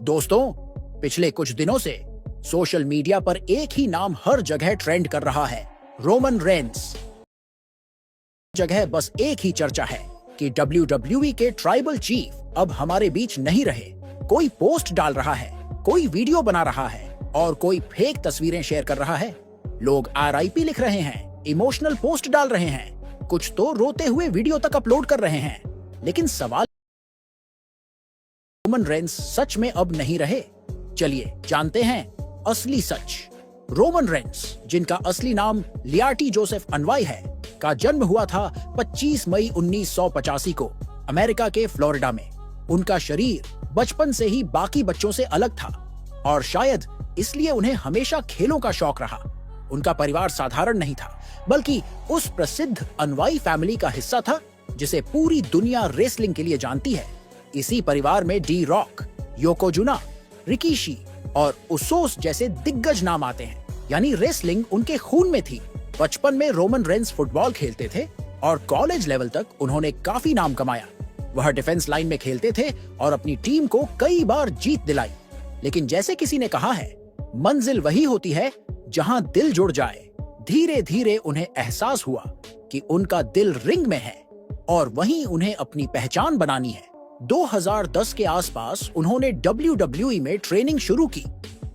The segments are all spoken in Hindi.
दोस्तों, पिछले कुछ दिनों से सोशल मीडिया पर एक ही नाम हर जगह ट्रेंड कर रहा है, रोमन रेंस। जगह बस एक ही चर्चा है कि WWE के ट्राइबल चीफ अब हमारे बीच नहीं रहे। कोई पोस्ट डाल रहा है, कोई वीडियो बना रहा है और कोई फेक तस्वीरें शेयर कर रहा है। लोग RIP लिख रहे हैं, इमोशनल पोस्ट डाल रहे हैं, कुछ तो रोते हुए वीडियो तक अपलोड कर रहे हैं। लेकिन सवाल, रोमन रेंस सच में अब नहीं रहे? चलिए जानते हैं असली सच। रोमन रेंस, जिनका असली नाम लियाटी जोसेफ अनवाई है, का जन्म हुआ था 25 मई 1985 को अमेरिका के फ्लोरिडा में। उनका शरीर बचपन से ही बाकी बच्चों से अलग था और शायद इसलिए उन्हें हमेशा खेलों का शौक रहा। उनका परिवार साधारण नहीं था, बल्कि उस प्रसिद्ध अनवाई फैमिली का हिस्सा था जिसे पूरी दुनिया रेसलिंग के लिए जानती है। इसी परिवार में डी रॉक, योकोजुना, रिकीशी और उसोस जैसे दिग्गज नाम आते हैं, यानी रेसलिंग उनके खून में थी। बचपन में रोमन रेंस फुटबॉल खेलते थे और कॉलेज लेवल तक उन्होंने काफी नाम कमाया। वह डिफेंस लाइन में खेलते थे और अपनी टीम को कई बार जीत दिलाई। लेकिन जैसे किसी ने कहा है, मंजिल वही होती है जहां दिल जुड़ जाए। धीरे धीरे उन्हें एहसास हुआ कि उनका दिल रिंग में है और वहीं उन्हें अपनी पहचान बनानी है। 2010 के आसपास उन्होंने WWE में ट्रेनिंग शुरू की।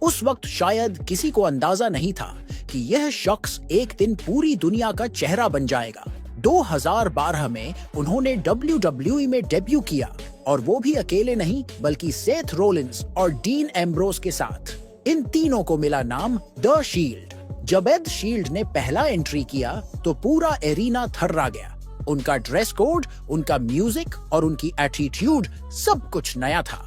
उस वक्त शायद किसी को अंदाजा नहीं था कि यह शख्स एक दिन पूरी दुनिया का चेहरा बन जाएगा। 2012 में उन्होंने WWE में डेब्यू किया और वो भी अकेले नहीं, बल्कि सेथ रोलिंस और डीन एम्ब्रोस के साथ। इन तीनों को मिला नाम द शील्ड। जब एड शील्ड ने पहला एंट्री किया तो पूरा एरिना थर्रा गया। उनका ड्रेस कोड, उनका म्यूजिक और उनकी एटीट्यूड, सब कुछ नया था।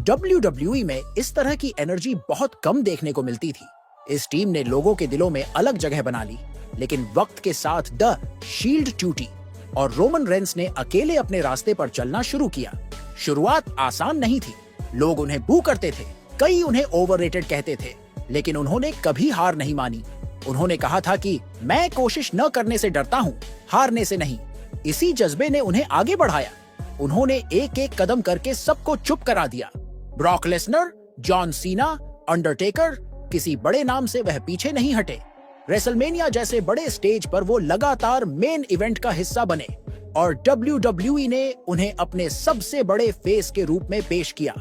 WWE में इस तरह की एनर्जी बहुत कम देखने को मिलती थी। इस टीम ने लोगों के दिलों में अलग जगह बना ली, लेकिन वक्त के साथ द शील्ड टूटी और रोमन रेंस ने अकेले अपने रास्ते पर चलना शुरू किया। शुरुआत आसान नहीं थी। लोग उन्हें बू करते थे, कई उन्हें ओवररेटेड कहते थे, लेकिन उन्होंने कभी हार नहीं मानी। उन्होंने कहा था कि मैं कोशिश न करने से डरता हूँ, हारने से नहीं। इसी जज्बे ने उन्हें आगे बढ़ाया। उन्होंने एक एक कदम करके सबको चुप करा दिया। Brock Lesnar, John Cena, Undertaker, किसी बड़े नाम से वह पीछे नहीं हटे। रेसलमेनिया जैसे बड़े स्टेज पर वो लगातार मेन इवेंट का हिस्सा बने और WWE ने उन्हें अपने सबसे बड़े फेस के रूप में पेश किया।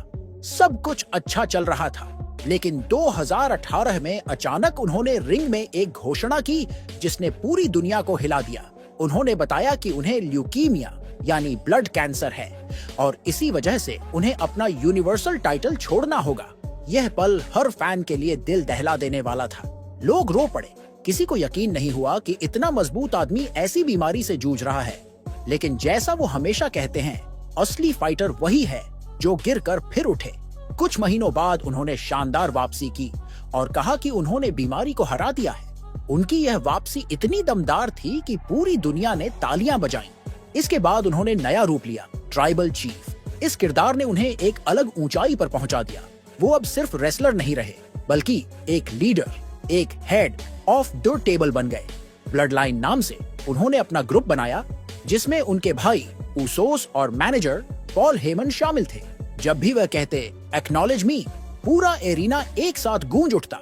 सब कुछ अच्छा चल रहा था, लेकिन 2018 में अचानक उन्होंने रिंग में एक घोषणा की जिसने पूरी दुनिया को हिला दिया। उन्होंने बताया कि उन्हें ल्यूकीमिया यानी ब्लड कैंसर है और इसी वजह से उन्हें अपना यूनिवर्सल टाइटल छोड़ना होगा। यह पल हर फैन के लिए दिल दहला देने वाला था। लोग रो पड़े। किसी को यकीन नहीं हुआ कि इतना मजबूत आदमी ऐसी बीमारी से जूझ रहा है। लेकिन जैसा वो हमेशा कहते हैं, असली फाइटर वही है जो गिरकर फिर उठे। कुछ महीनों बाद उन्होंने शानदार वापसी की और कहा कि उन्होंने बीमारी को हरा दिया है। उनकी यह वापसी इतनी दमदार थी कि पूरी दुनिया ने तालियां बजाईं। इसके बाद उन्होंने नया रूप लिया, ट्राइबल चीफ। इस किरदार ने उन्हें एक अलग ऊंचाई पर पहुंचा दिया। वो अब सिर्फ रेसलर नहीं रहे, बल्कि एक लीडर, एक हेड ऑफ द टेबल बन गए। ब्लड लाइन नाम से उन्होंने अपना ग्रुप बनाया, जिसमें उनके भाई उसोस और मैनेजर पॉल हेमन शामिल थे। जब भी वह कहते एक्नॉलेज मी, पूरा एरिना एक साथ गूंज उठता।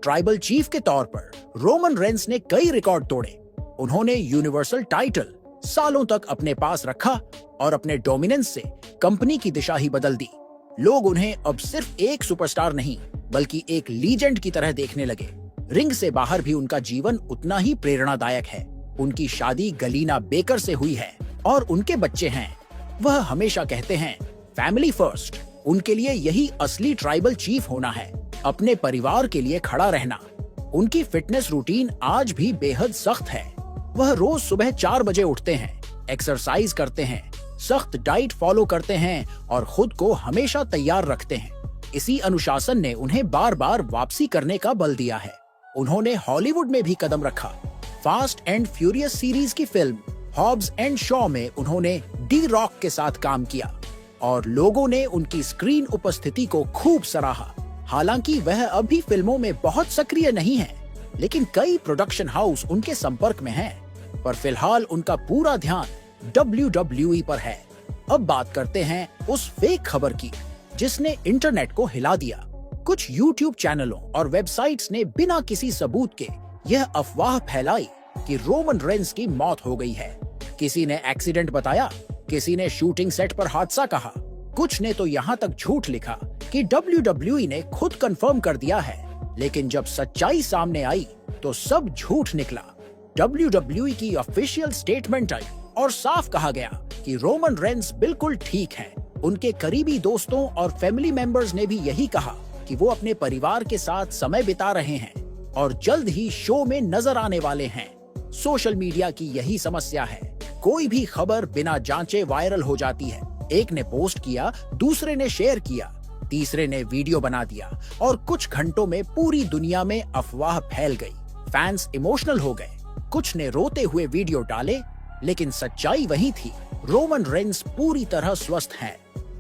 ट्राइबल चीफ के तौर पर रोमन रेंस ने कई रिकॉर्ड तोड़े। उन्होंने यूनिवर्सल टाइटल सालों तक अपने पास रखा और अपने डोमिनेंस से कंपनी की दिशा ही बदल दी। लोग उन्हें अब सिर्फ एक सुपरस्टार नहीं, बल्कि एक लीजेंड की तरह देखने लगे। रिंग से बाहर भी उनका जीवन उतना ही प्रेरणादायक है। उनकी शादी गलीना बेकर से हुई है और उनके बच्चे हैं। वह हमेशा कहते हैं, फैमिली फर्स्ट। उनके लिए यही असली ट्राइबल चीफ होना है, अपने परिवार के लिए खड़ा रहना। उनकी फिटनेस रूटीन आज भी बेहद सख्त है। वह रोज सुबह 4 बजे उठते हैं, एक्सरसाइज करते हैं, सख्त डाइट फॉलो करते हैं और खुद को हमेशा तैयार रखते हैं। इसी अनुशासन ने उन्हें बार बार वापसी करने का बल दिया है। उन्होंने हॉलीवुड में भी कदम रखा। फास्ट एंड फ्यूरियस सीरीज की फिल्म हॉब्स एंड शॉ में उन्होंने डी रॉक के साथ काम किया और लोगों ने उनकी स्क्रीन उपस्थिति को खूब सराहा। हालांकि वह अभी फिल्मों में बहुत सक्रिय नहीं है, लेकिन कई प्रोडक्शन हाउस उनके संपर्क में हैं। पर फिलहाल उनका पूरा ध्यान WWE पर है। अब बात करते हैं उस फेक खबर की। जिसने इंटरनेट को हिला दिया। कुछ यूट्यूब चैनलों और वेबसाइट्स ने बिना किसी सबूत के यह अफवाह फैलाई कि रोमन रेंस की मौत हो गई है। किसी ने एक्सीडेंट बताया, किसी ने शूटिंग सेट पर हादसा कहा, कुछ ने तो यहाँ तक झूठ लिखा कि WWE ने खुद कंफर्म कर दिया है। लेकिन जब सच्चाई सामने आई तो सब झूठ निकला। WWE की ऑफिशियल स्टेटमेंट आई और साफ कहा गया कि रोमन रेंस बिल्कुल ठीक हैं। उनके करीबी दोस्तों और फैमिली मेंबर्स ने भी यही कहा कि वो अपने परिवार के साथ समय बिता रहे हैं और जल्द ही शो में नजर आने वाले हैं। सोशल मीडिया की यही समस्या है, कोई भी खबर बिना जांचे वायरल हो जाती है। एक ने पोस्ट किया, दूसरे ने शेयर किया, तीसरे ने वीडियो बना दिया और कुछ घंटों में पूरी दुनिया में अफवाह फैल गई। फैंस इमोशनल हो गए, कुछ ने रोते हुए वीडियो डाले, लेकिन सच्चाई वही थी। रोमन रेंस पूरी तरह स्वस्थ हैं।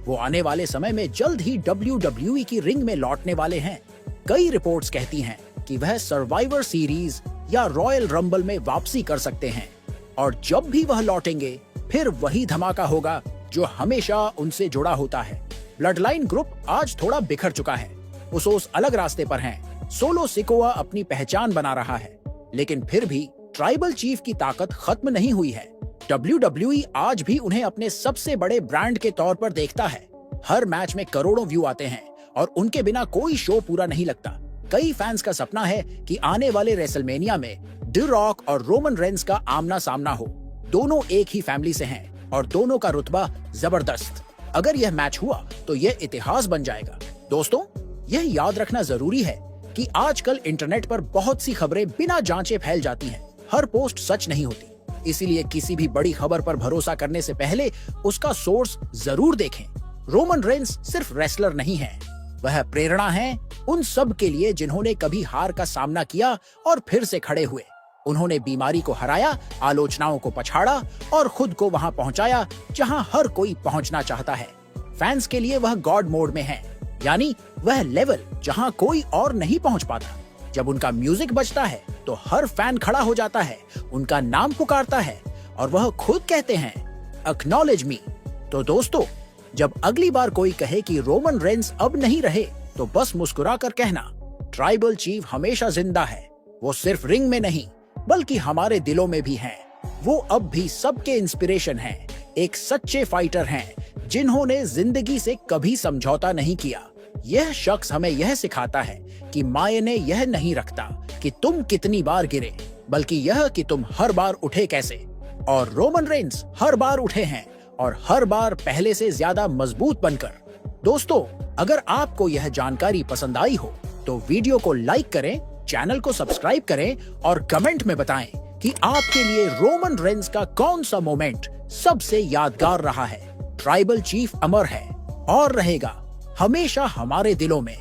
वो आने वाले समय में जल्द ही WWE की रिंग में लौटने वाले हैं। कई रिपोर्ट्स कहती हैं कि वह सर्वाइवर सीरीज या रॉयल रंबल में वापसी कर सकते हैं और जब भी वह लौटेंगे फिर वही धमाका होगा जो हमेशा उनसे जुड़ा होता है। ब्लडलाइन ग्रुप आज थोड़ा बिखर चुका है, उस अलग रास्ते पर हैं। सोलो सिकोआ अपनी पहचान बना रहा है, लेकिन फिर भी ट्राइबल चीफ की ताकत खत्म नहीं हुई है। WWE आज भी उन्हें अपने सबसे बड़े ब्रांड के तौर पर देखता है। हर मैच में करोड़ों व्यू आते हैं और उनके बिना कोई शो पूरा नहीं लगता। कई फैंस का सपना है कि आने वाले रेसलमेनिया में डी रॉक और रोमन रेंस का आमना सामना हो। दोनों एक ही फैमिली से हैं और दोनों का रुतबा जबरदस्त। अगर यह मैच हुआ तो यह इतिहास बन जाएगा। दोस्तों, यह याद रखना जरूरी है कि आजकल इंटरनेट पर बहुत सी खबरें बिना जांचे फैल जाती हैं। हर पोस्ट सच नहीं होती, इसीलिए किसी भी बड़ी खबर पर भरोसा करने से पहले उसका सोर्स जरूर देखें। रोमन रेंस सिर्फ रेसलर नहीं है, वह प्रेरणा है उन सब के लिए जिन्होंने कभी हार का सामना किया और फिर से खड़े हुए। उन्होंने बीमारी को हराया, आलोचनाओं को पछाड़ा और खुद को वहां पहुंचाया जहां हर कोई पहुंचना चाहता है। फैंस के लिए वह गॉड मोड में है, यानी वह लेवल जहां कोई और नहीं पहुंच पाता। जब उनका म्यूजिक बजता है तो हर फैन खड़ा हो जाता है, उनका नाम पुकारता है और वह खुद कहते हैं एक्नॉलेज मी। तो दोस्तों, जब अगली बार कोई कहे कि रोमन रेंस अब नहीं रहे तो बस मुस्कुरा कर कहना, ट्राइबल चीफ हमेशा जिंदा है। वो सिर्फ रिंग में नहीं बल्कि हमारे दिलों में भी हैं। वो अब भी सबके इंस्पिरेशन हैं, एक सच्चे फाइटर हैं जिन्होंने जिंदगी से कभी समझौता नहीं किया। यह शख्स हमें यह सिखाता है कि मायने यह नहीं रखता कि तुम कितनी बार गिरे, बल्कि यह कि तुम हर बार उठे कैसे। और रोमन रेंस हर बार उठे हैं और हर बार पहले से ज्यादा मजबूत बनकर। दोस्तों, अगर आपको यह जानकारी पसंद आई हो तो वीडियो को लाइक करें, चैनल को सब्सक्राइब करें और कमेंट में बताएं कि आपके लिए रोमन रेंस का कौन सा मोमेंट सबसे यादगार रहा है। ट्राइबल चीफ अमर है और रहेगा हमेशा हमारे दिलों में।